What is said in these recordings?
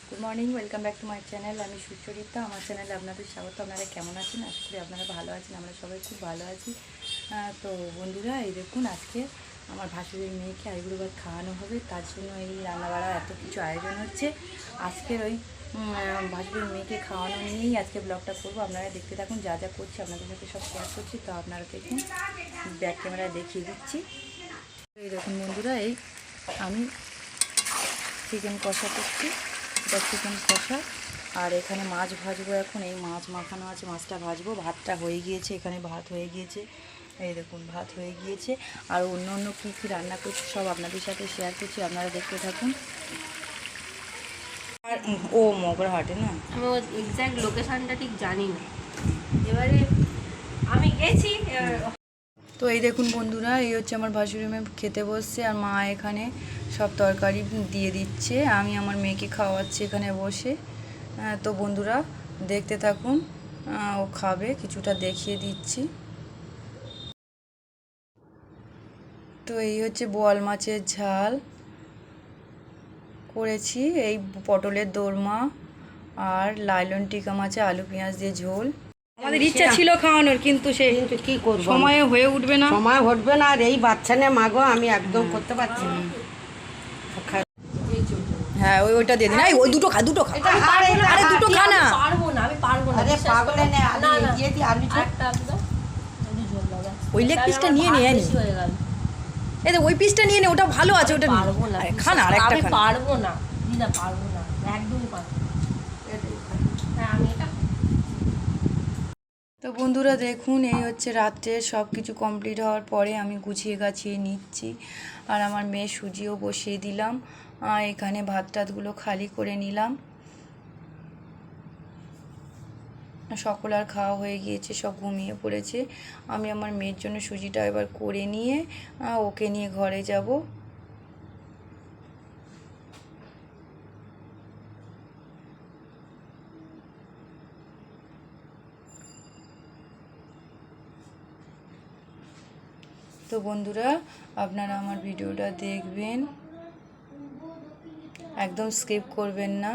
Good morning, welcome back to my channel. আমি সুচরিতা। আমার চ্যানেলে আপনাদের স্বাগত। আপনারা কেমন আছেন? আশা করি আপনারা ভালো আছেন। আমরা সবাই খুব ভালো আছি। তো বন্ধুরা, এই দেখুন, আজকে আমার ভাসুরের মেয়েকে আইবুড়ো ভাত খাওয়ানো হবে, তার জন্য এই রান্নাবাড়া এত কিছু আয়োজন হচ্ছে। আজকের ওই ভাসুরের মেয়েকে খাওয়ানো নিয়েই আজকে ব্লগটা করবো। আপনারা দেখতে থাকুন, যা যা করছি আপনাদের সাথে সব শেয়ার করছি। তো আপনারা দেখুন, ব্যাক ক্যামেরায় দেখিয়ে দিচ্ছি। এই দেখুন বন্ধুরা, এই আমি চিকেন কষা করছি। এটা চিকেন কষা। আর এখানে মাছ ভাজবো। এখন এই মাছ মাখানো আছে, মাছটা ভাজবো। ভাতটা হয়ে গিয়েছে, এখানে ভাত হয়ে গিয়েছে। এই দেখুন, ভাত হয়ে গিয়েছে। আর অন্য অন্য কী কী রান্না করছি সব আপনাদের সাথে শেয়ার করছি, আপনারা দেখতে থাকুন। আর ও মগরাহাটে না, আমি এক্স্যাক্ট লোকেশনটা ঠিক জানি না। এবারে আমি গেছি। তো এই দেখুন বন্ধুরা, এই হচ্ছে আমার ভাসুরি মেয়ে খেতে বসছে, আর মা এখানে সব তরকারি দিয়ে দিচ্ছে। আমি আমার মেয়েকে খাওয়াচ্ছি এখানে বসে। তো বন্ধুরা দেখতে থাকুন, ও খাবে, কিছুটা দেখিয়ে দিচ্ছি। তো এই হচ্ছে বোয়াল মাছের ঝাল করেছি, এই পটলের দোরমা, আর লাইলন টিকা মাছে আলু পেঁয়াজ দিয়ে ঝোল। আমাদের ইচ্ছা ছিল খাওয়ানোর, কিন্তু সে কি করবো, সময়ে হয়ে উঠবে না। সময় ঘটবে না। আর এই বাচ্চা নিয়ে মাগো আমি একদম করতে পারছি না। হ্যাঁ, ওইটা দিয়ে দিন। ওই দুটো খা, দুটো খা। আরে দুটো খা না। পারবো না, আমি পারবো না। আরে পাগলে নে, আলু দিয়ে দি, আলু ঝোল। একটা আলু দাও, আলু ঝোল দাও। ওই লেগ পিসটা নিয়ে নে। বেশি হয়ে গেল। এই তো ওই পিসটা নিয়ে নে, ওটা ভালো আছে, ওটা পারবো না। খা না, আরেকটা আমি খা না। পারবো না দিদা, পারবো না, একদমই পারবো না। হ্যাঁ, আমি এটা। তো বন্ধুরা দেখুন, এই হচ্ছে রাত্রে সব কিছু কমপ্লিট হওয়ার পরে আমি গুছিয়ে গাছিয়ে নিচ্ছি। আর আমার মেয়ে সুজিও বসিয়ে দিলাম। এখানে ভাত টাতগুলো খালি করে নিলাম। সকল আর খাওয়া হয়ে গিয়েছে, সব ঘুমিয়ে পড়েছে। আমি আমার মেয়ের জন্য সুজিটা এবার করে নিয়ে ওকে নিয়ে ঘরে যাব। তো বন্ধুরা, আপনারা আমার ভিডিওটা দেখবেন, একদম স্কিপ করবেন না।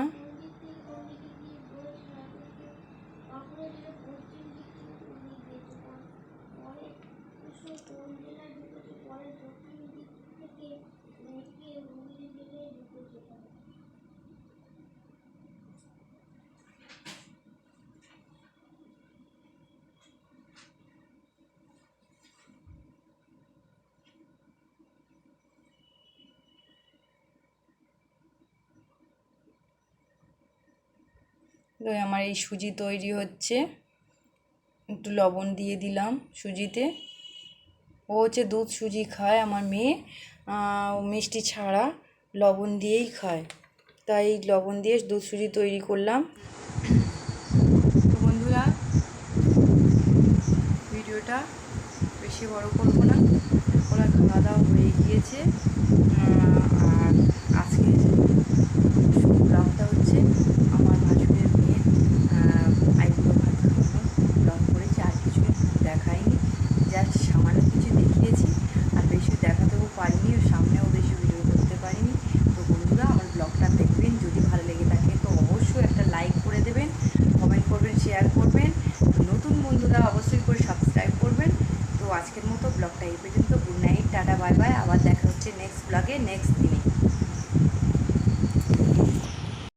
তো আমার এই সুজি তৈরি হচ্ছে। একটু লবণ দিয়ে দিলাম সুজিতে। ও হচ্ছে দুধ সুজি খায় আমার মেয়ে, মিষ্টি ছাড়া লবণ দিয়েই খায়, তাই লবণ দিয়ে দুধ সুজি তৈরি করলাম। তো বন্ধুরা, ভিডিওটা বেশি বড় করবো না, ওরা খাওয়া দাওয়া হয়ে গিয়েছে। আর আজকে ব্লগটা হচ্ছে আমার ভাসুরের মেয়ে আইবুড়ো ভাত খাওয়ানো ব্লগ করেছি। আর কিছু দেখাইনি, জাস্ট সামান্য কিছু দেখিয়েছি, আর বেশি দেখাতেও পারিনি, ওর সামনেও বেশি ভিডিও করতে পারিনি। তো বন্ধুরা, আমার ব্লগটা দেখবেন, যদি ভালো লেগে থাকে তো অবশ্যই একটা লাইক করে দেবেন, কমেন্ট করবেন, শেয়ার করবেন। তো নতুন বন্ধুরা অবশ্যই করে সাবস্ক্রাইব করবেন। তো আজকের মতো ব্লগটা এই পর্যন্ত। Good night, tata, bye bye. আবার দেখা হচ্ছে নেক্সট ব্লগে নেক্সট